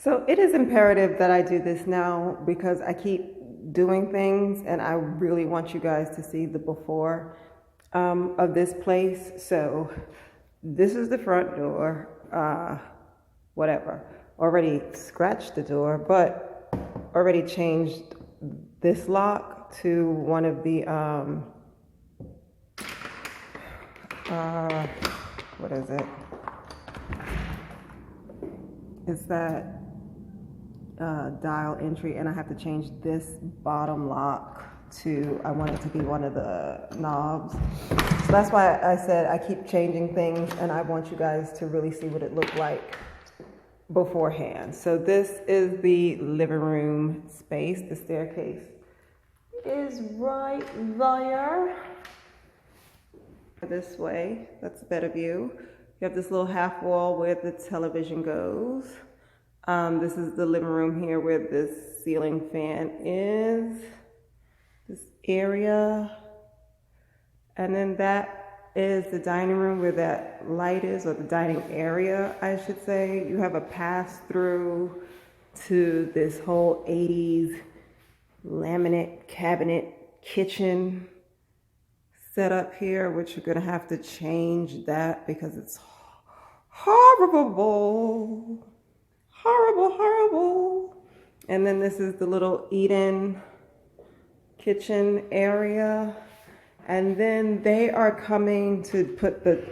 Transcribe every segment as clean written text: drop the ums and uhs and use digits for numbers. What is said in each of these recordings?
So it is imperative that I do this now because I keep doing things and I really want you guys to see the before of this place. So this is the front door, whatever. Already scratched the door, but already changed this lock to one of the, what is it? It's that dial entry, and I have to change this bottom lock to, I want it to be one of the knobs. So that's why I said I keep changing things, and I want you guys to really see what it looked like beforehand. So this is the living room space. The staircase is right there. This way, that's a better view. You have this little half wall where the television goes. This is the living room here where this ceiling fan is. This area. And then that is the dining room where that light is, or the dining area, I should say. You have a pass through to this whole 80s laminate cabinet kitchen setup here, which you're gonna have to change that because it's horrible. Horrible. And then this is the little eat-in kitchen area. And then they are coming to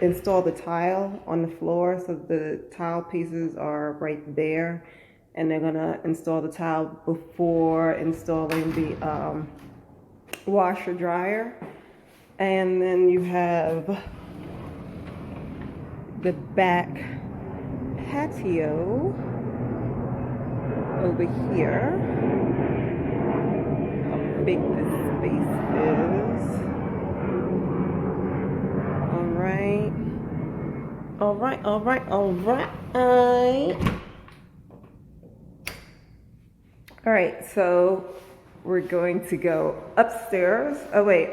install the tile on the floor. So the tile pieces are right there. And they're gonna install the tile before installing the washer dryer. And then you have the back patio over here. How big this space is. All right, so we're going to go upstairs. Oh wait,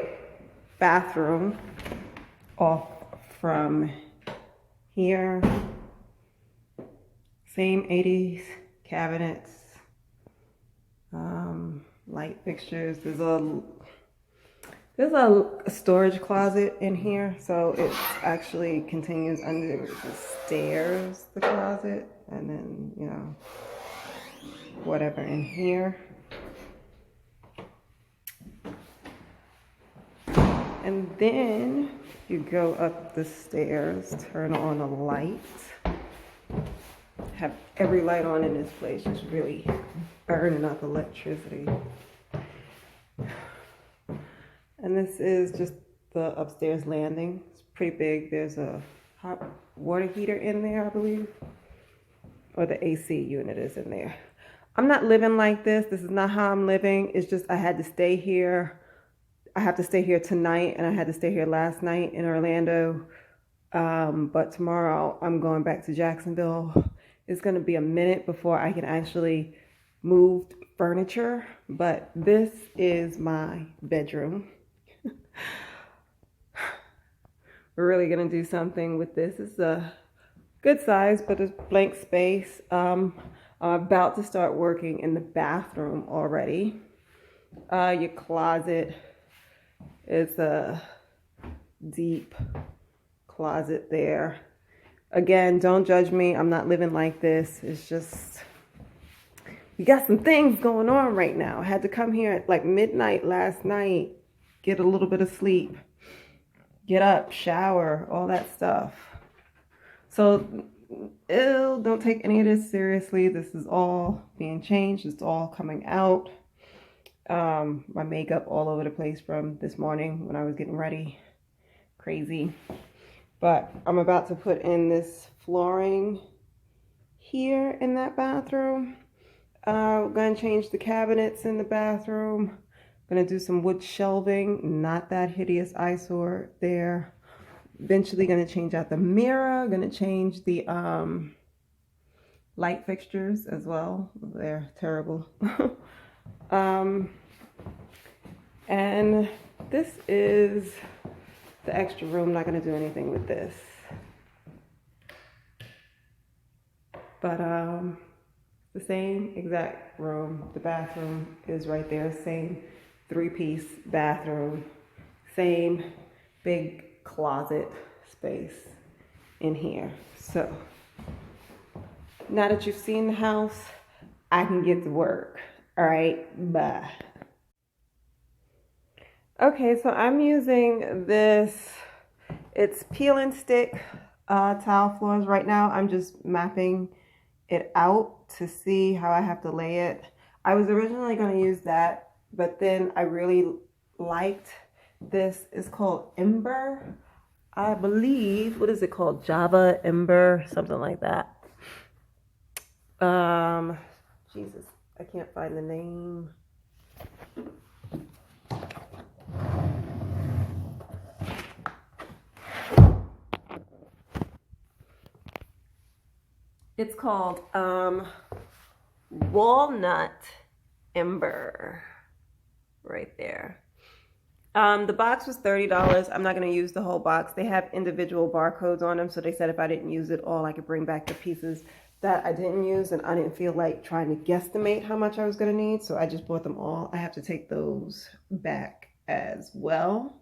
bathroom off from here. Same 80s cabinets, light fixtures. There's a storage closet in here, so it actually continues under the stairs, the closet, and then, you know, whatever in here. And then you go up the stairs, turn on a light. Have every light on in this place, just really burning up electricity. And this is just the upstairs landing. It's pretty big. There's a hot water heater in there, I believe, or the AC unit is in there. I'm not living like this. This is not how I'm living. It's just I had to stay here. I have to stay here tonight, and I had to stay here last night in Orlando. But tomorrow I'm going back to Jacksonville. It's going to be a minute before I can actually move furniture, but this is my bedroom. We're really going to do something with this. It's a good size, but it's blank space. I'm about to start working in the bathroom already. Your closet is a deep closet there. Again, don't judge me. I'm not living like this. It's just, we got some things going on right now. I had to come here at like midnight last night, get a little bit of sleep, get up, shower, all that stuff. So don't take any of this seriously. This is all being changed. It's all coming out. My makeup all over the place from this morning when I was getting ready. Crazy. But I'm about to put in this flooring here in that bathroom. We're going to change the cabinets in the bathroom. Going to do some wood shelving. Not that hideous eyesore there. Eventually going to change out the mirror. Going to change the light fixtures as well. They're terrible. And this is the extra room. Not going to do anything with this. But the same exact room. The bathroom is right there, same 3-piece bathroom, same big closet space in here. So now that you've seen the house, I can get to work. All right, bye. Okay, so I'm using this, it's peel and stick tile floors right now. I'm just mapping it out to see how I have to lay it. I was originally going to use that, but then I really liked this. It's called Ember, I believe. What is it called? Java Ember, something like that. Jesus, I can't find the name. It's called Walnut Ember, right there. The box was $30. I'm not going to use the whole box. They have individual barcodes on them, so they said if I didn't use it all, I could bring back the pieces that I didn't use, and I didn't feel like trying to guesstimate how much I was going to need, so I just bought them all. I have to take those back as well.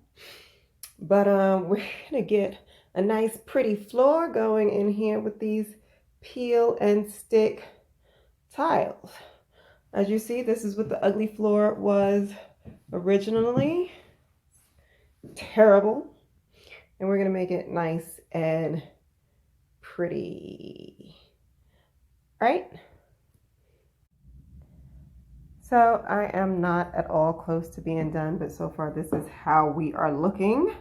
But we're going to get a nice pretty floor going in here with these peel and stick tiles. As you see, this is what the ugly floor was originally. Terrible. And we're going to make it nice and pretty. Right? So I am not at all close to being done, but so far this is how we are looking,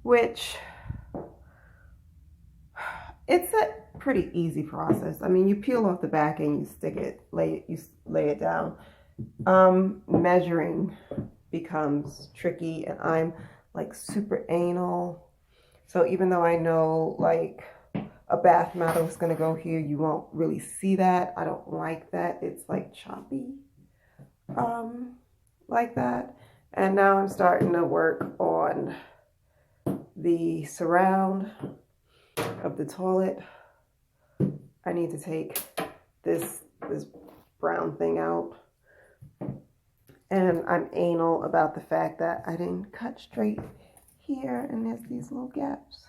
which it's a pretty easy process. I mean, you peel off the back and you stick it, lay it down. Measuring becomes tricky, and I'm like super anal. So even though I know like a bath mat is gonna go here, you won't really see that. I don't like that. It's like choppy, like that. And now I'm starting to work on the surround of the toilet. I need to take this brown thing out. And I'm anal about the fact that I didn't cut straight here, and there's these little gaps.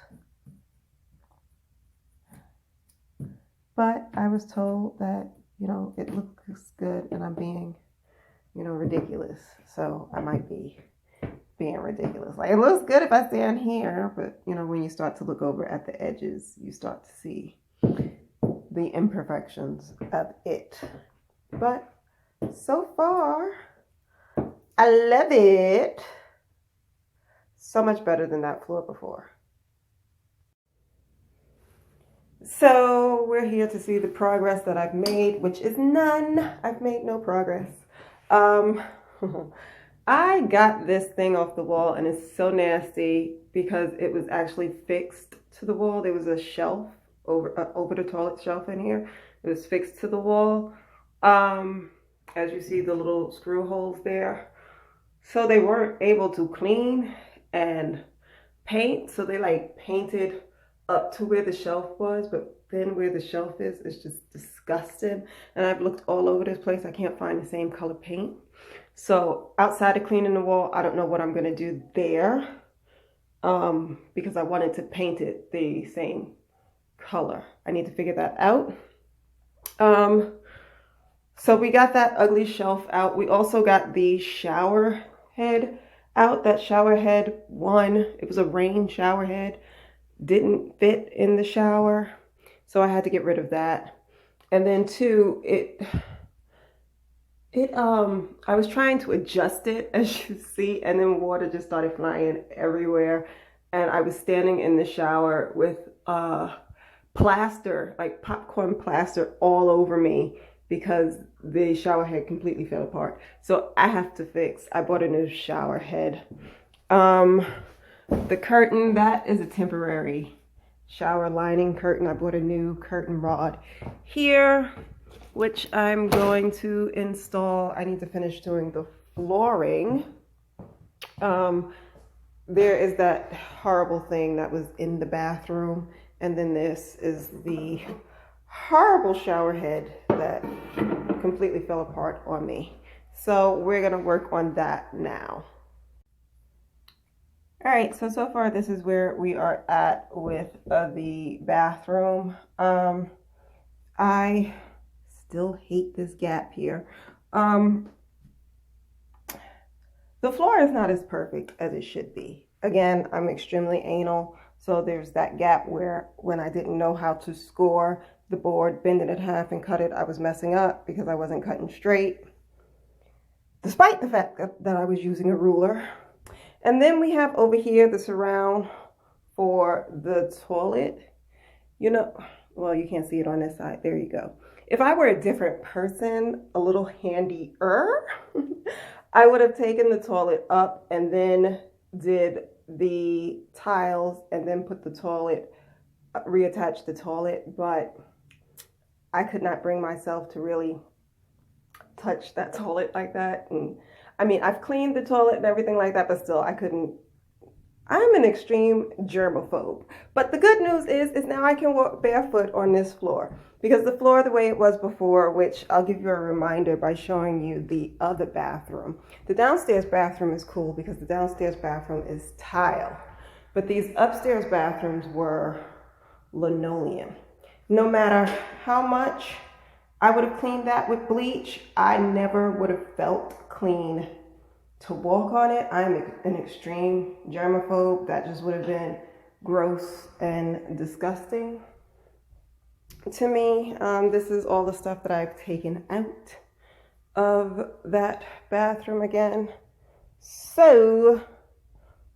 But I was told that, you know, it looks good and I'm being, you know, ridiculous. So I might be being ridiculous. Like, it looks good if I stand here, but, you know, when you start to look over at the edges, you start to see the imperfections of it. But so far, I love it. So much better than that floor before. So we're here to see the progress that I've made, which is none. I've made no progress. I got this thing off the wall, and it's so nasty because it was actually fixed to the wall. There was a shelf over the toilet shelf in here. It was fixed to the wall. As you see, the little screw holes there. So they weren't able to clean and paint, so they like painted up to where the shelf was, but then where the shelf is, it's just disgusting. And I've looked all over this place. I can't find the same color paint. So outside of cleaning the wall, I don't know what I'm gonna do there, because I wanted to paint it the same color. I need to figure that out. So we got that ugly shelf out. We also got the shower head out. That shower head, one, it was a rain shower head, didn't fit in the shower, so I had to get rid of that. And then two, I was trying to adjust it, as you see, and then water just started flying everywhere. And I was standing in the shower with plaster, like popcorn plaster, all over me because the shower head completely fell apart. So I have to fix. I bought a new shower head. The curtain, that is a temporary shower lining curtain. I bought a new curtain rod here, which I'm going to install. I need to finish doing the flooring. There is that horrible thing that was in the bathroom, and then this is the horrible shower head that completely fell apart on me. So we're gonna work on that now. All right, so far this is where we are at with the bathroom. I still hate this gap here. The floor is not as perfect as it should be. Again, I'm extremely anal, so there's that gap where when I didn't know how to score the board, bend it in half and cut it, I was messing up because I wasn't cutting straight, despite the fact that I was using a ruler. And then we have over here the surround for the toilet. You know, well, you can't see it on this side. There you go. If I were a different person, a little handier, I would have taken the toilet up and then did the tiles and then put the toilet, reattach the toilet, but I could not bring myself to really touch that toilet like that. And I mean, I've cleaned the toilet and everything like that, but still I couldn't. I'm an extreme germaphobe. But the good news is now I can walk barefoot on this floor, because the floor the way it was before, which I'll give you a reminder by showing you the other bathroom. The downstairs bathroom is cool because the downstairs bathroom is tile, but these upstairs bathrooms were linoleum. No matter how much I would have cleaned that with bleach, I never would have felt clean to walk on it. I'm an extreme germaphobe. That just would have been gross and disgusting to me. This is all the stuff that I've taken out of that bathroom again. So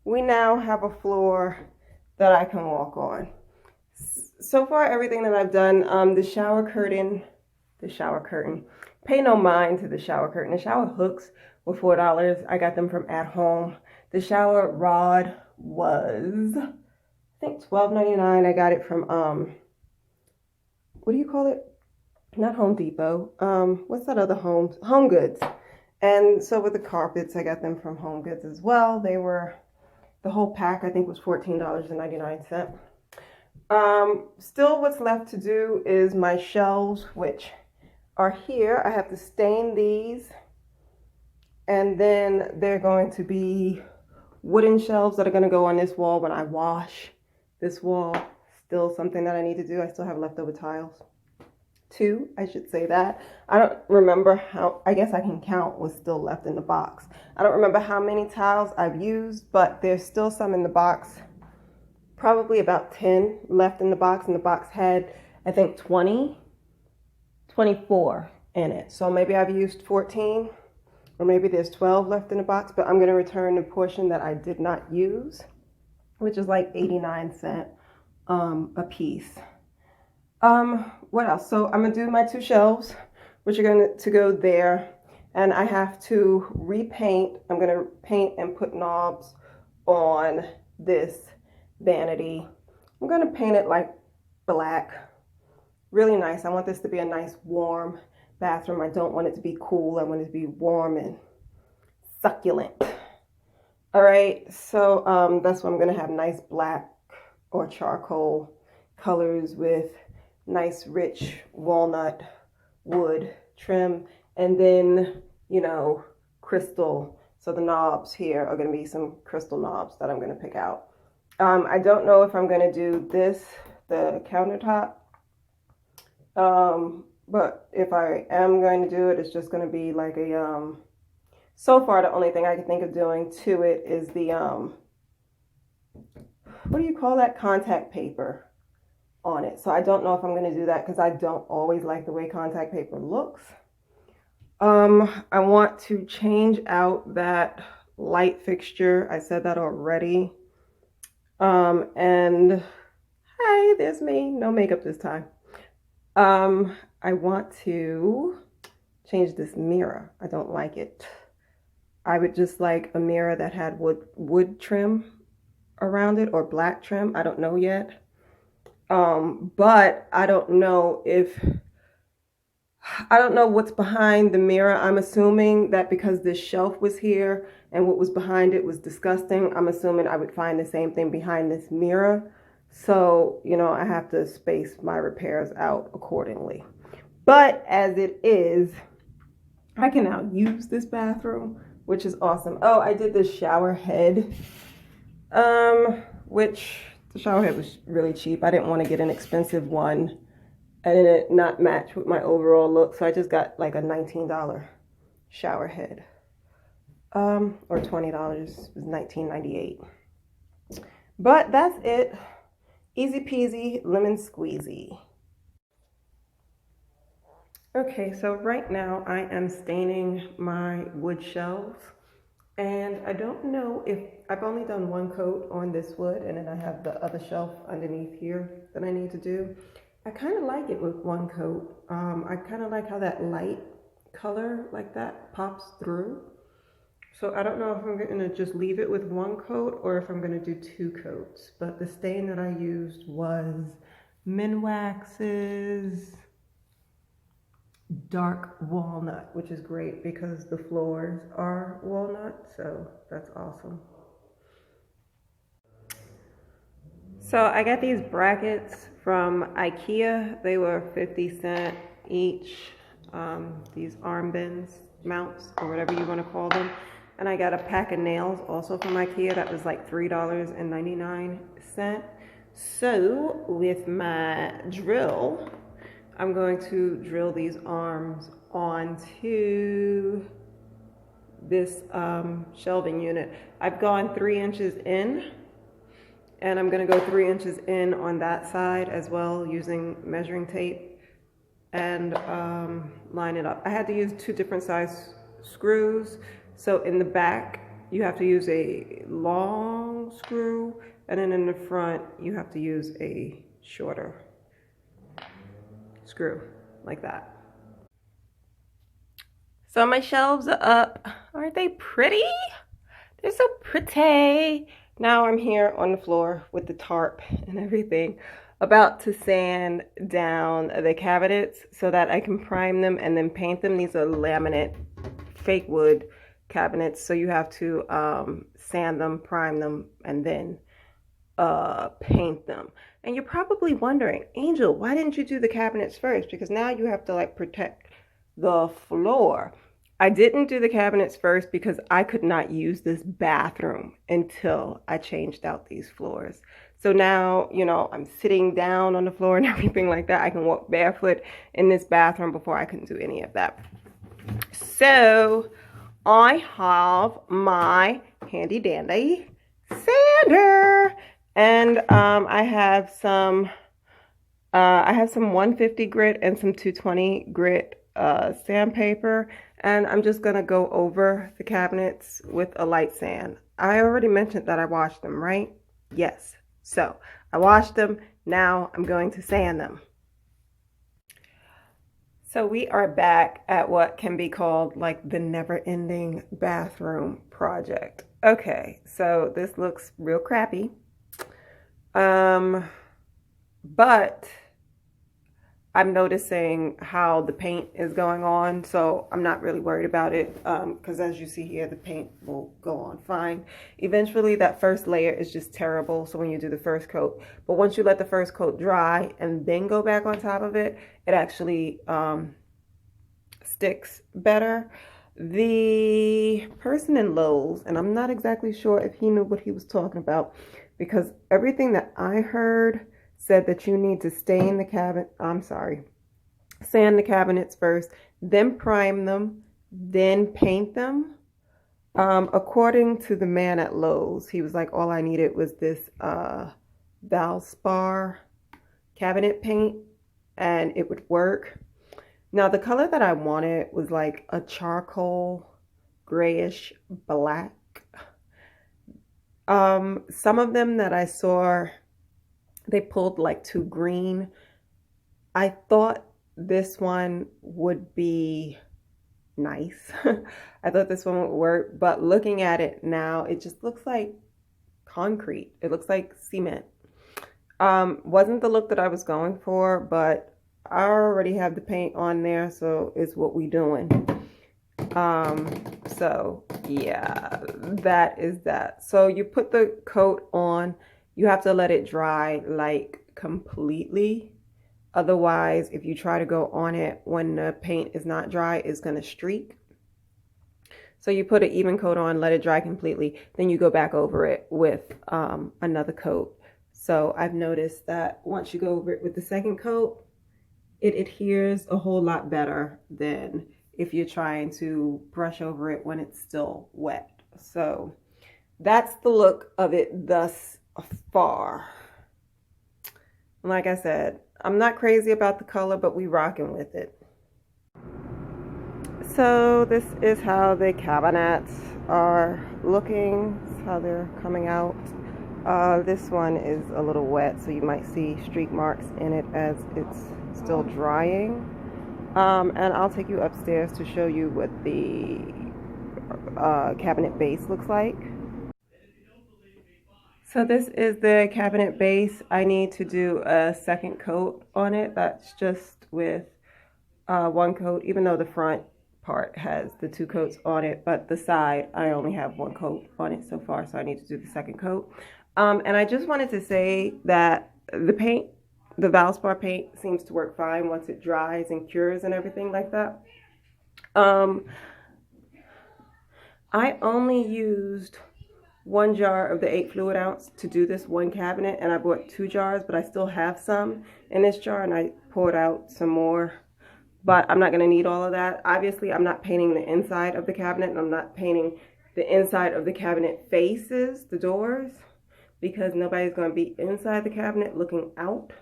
we now have a floor that I can walk on. So far, everything that I've done, the shower curtain, pay no mind to the shower curtain. The shower hooks were $4. I got them from At Home. The shower rod was, I think, $12.99. I got it from, what do you call it? Not Home Depot. What's that other Home Goods. And so with the carpets, I got them from Home Goods as well. They were, the whole pack, I think, was $14.99. Still what's left to do is my shelves, which are here. I have to stain these, and then they're going to be wooden shelves that are going to go on this wall when I wash this wall. Still something that I need to do. I still have leftover tiles. 2, I should say that. I don't remember how, I guess I can count what's still left in the box. I don't remember how many tiles I've used, but there's still some in the box. Probably about 10 left in the box, and the box had, I think, 24 in it. So maybe I've used 14, or maybe there's 12 left in the box, but I'm going to return the portion that I did not use, which is like 89 cents a piece. What else? So I'm going to do my 2 shelves, which are going to go there, and I have to repaint. I'm going to paint and put knobs on this vanity. I'm going to paint it like black. Really nice. I want this to be a nice warm bathroom. I don't want it to be cool. I want it to be warm and succulent. All right, so that's what I'm going to have, nice black or charcoal colors with nice rich walnut wood trim, and then, you know, crystal. So the knobs here are going to be some crystal knobs that I'm going to pick out. I don't know if I'm going to do this, the countertop, but if I am going to do it, it's just going to be like a, so far the only thing I can think of doing to it is the, what do you call that, contact paper on it. So I don't know if I'm going to do that because I don't always like the way contact paper looks. I want to change out that light fixture. I said that already. And hey, there's me. No makeup this time. I want to change this mirror. I don't like it. I would just like a mirror that had wood trim around it, or black trim. I don't know yet. But I don't know what's behind the mirror. I'm assuming that because this shelf was here and what was behind it was disgusting, I'm assuming I would find the same thing behind this mirror. So, you know, I have to space my repairs out accordingly. But as it is, I can now use this bathroom, which is awesome. Oh, I did this shower head, which the shower head was really cheap. I didn't want to get an expensive one and it not match with my overall look. So I just got like a $19 shower head. Or $20, it was $19.98. But that's it. Easy peasy, lemon squeezy. Okay, so right now I am staining my wood shelves, and I don't know if I've only done one coat on this wood, and then I have the other shelf underneath here that I need to do. I kind of like it with one coat. I kind of like how that light color like that pops through. So I don't know if I'm going to just leave it with one coat or if I'm going to do two coats. But the stain that I used was Minwax's dark walnut, which is great because the floors are walnut. So that's awesome. So I got these brackets from IKEA. They were 50 cents each. These arm bends, mounts, or whatever you want to call them. And I got a pack of nails also from IKEA that was like $3.99. So with my drill, I'm going to drill these arms onto this shelving unit. I've gone 3 inches in, and I'm going to go 3 inches in on that side as well using measuring tape and line it up. I had to use 2 different size screws. So in the back, you have to use a long screw, and then in the front, you have to use a shorter screw, like that. So my shelves are up. Aren't they pretty? They're so pretty. Now I'm here on the floor with the tarp and everything, about to sand down the cabinets so that I can prime them and then paint them. These are laminate fake wood cabinets, so you have to sand them, prime them, and then paint them. And you're probably wondering, Angel, why didn't you do the cabinets first? Because now you have to like protect the floor. I didn't do the cabinets first because I could not use this bathroom until I changed out these floors. So now, you know, I'm sitting down on the floor and everything like that. I can walk barefoot in this bathroom. Before I couldn't do any of that. So I have my handy dandy sander, and I have some 150 grit and some 220 grit sandpaper, and I'm just gonna go over the cabinets with a light sand. I already mentioned that I washed them, right? Yes. So I washed them. Now I'm going to sand them. So we are back at what can be called like the never-ending bathroom project. Okay, so this looks real crappy. But I'm noticing how the paint is going on, so I'm not really worried about it, because as you see here, the paint will go on fine. Eventually, that first layer is just terrible, so when you do the first coat, but once you let the first coat dry and then go back on top of it, it actually sticks better. The person in Lowe's, and I'm not exactly sure if he knew what he was talking about, because everything that I heard said that you need to sand the cabinets first, then prime them, then paint them. According to the man at Lowe's, he was like, all I needed was this Valspar cabinet paint and it would work. Now the color that I wanted was like a charcoal grayish black. Some of them that I saw, they pulled like too green. I thought this one would be nice. I thought this one would work, but looking at it now, it just looks like concrete. It looks like cement. Wasn't the look that I was going for, but I already have the paint on there, so it's what we doing. So yeah, that is that. So you put the coat on, you have to let it dry like completely. Otherwise, if you try to go on it when the paint is not dry, it's going to streak. So you put an even coat on, let it dry completely, then you go back over it with another coat. So I've noticed that once you go over it with the second coat, it adheres a whole lot better than if you're trying to brush over it when it's still wet. So that's the look of it thus far. Like I said, I'm not crazy about the color, but we rocking with it. So this is how the cabinets are looking. This is how they're coming out. This one is a little wet, so you might see streak marks in it as it's still drying. And I'll take you upstairs to show you what the cabinet base looks like. So this is the cabinet base. I need to do a second coat on it. That's just with one coat, even though the front part has the two coats on it, but the side I only have one coat on it so far, so I need to do the second coat. And I just wanted to say that the paint, the Valspar paint, seems to work fine once it dries and cures and everything like that. I only used 1 jar of the 8 fluid ounce to do this one cabinet, and I bought 2 jars, but I still have some in this jar, and I poured out some more. But I'm not going to need all of that. Obviously, I'm not painting the inside of the cabinet, and I'm not painting the inside of the cabinet faces, the doors, because nobody's going to be inside the cabinet looking out.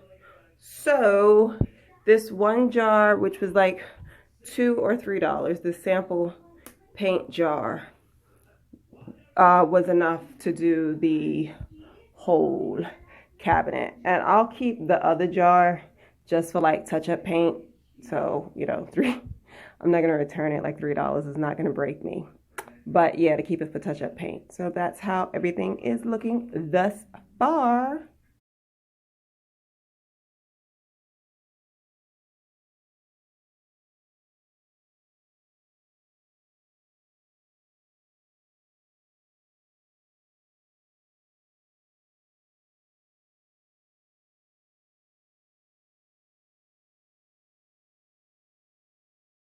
So this 1 jar, which was like $2 or $3, the sample paint jar, was enough to do the whole cabinet. And I'll keep the other jar just for like touch-up paint. So, you know, I'm not going to return it. Like $3 is not going to break me. But yeah, to keep it for touch-up paint. So that's how everything is looking thus far.